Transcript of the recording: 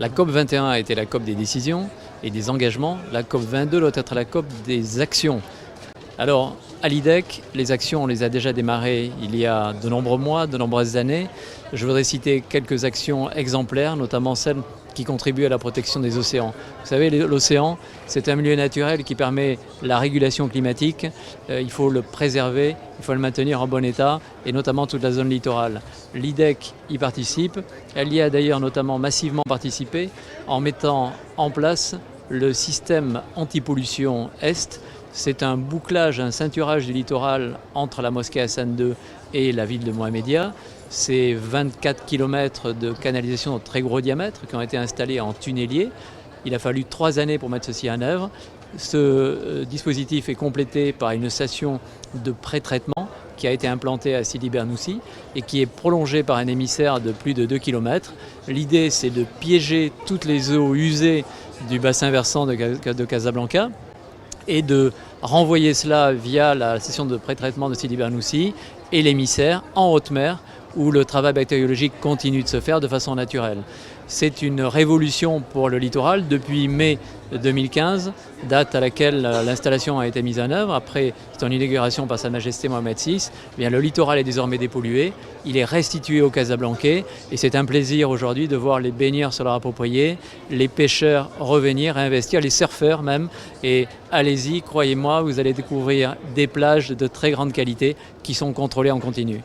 La COP 21 a été la COP des décisions et des engagements. La COP 22 doit être la COP des actions. Alors, à l'IDEC, les actions, on les a déjà démarrées il y a de nombreux mois, de nombreuses années. Je voudrais citer quelques actions exemplaires, notamment celles qui contribuent à la protection des océans. Vous savez, l'océan, c'est un milieu naturel qui permet la régulation climatique. Il faut le préserver, il faut le maintenir en bon état, et notamment toute la zone littorale. L'IDEC y participe. Elle y a d'ailleurs notamment massivement participé en mettant en place le système anti-pollution Est. C'est un bouclage, un ceinturage du littoral entre la mosquée Hassan II et la ville de Mohammedia. C'est 24 km de canalisation de très gros diamètre qui ont été installés en tunnelier. Il a fallu 3 années pour mettre ceci en œuvre. Ce dispositif est complété par une station de pré-traitement qui a été implantée à Sidi Bernoussi et qui est prolongée par un émissaire de plus de 2 km. L'idée, c'est de piéger toutes les eaux usées du bassin versant de Casablanca et de renvoyer cela via la station de pré-traitement de Sidi Bernoussi et l'émissaire en haute mer où le travail bactériologique continue de se faire de façon naturelle. C'est une révolution pour le littoral depuis mai 2015, date à laquelle l'installation a été mise en œuvre. Après son inauguration par Sa Majesté Mohamed VI, le littoral est désormais dépollué, il est restitué aux Casablancais et c'est un plaisir aujourd'hui de voir les baigneurs se leur approprier, les pêcheurs revenir, investir, les surfeurs même. Et allez-y, croyez-moi, vous allez découvrir des plages de très grande qualité qui sont contrôlées en continu.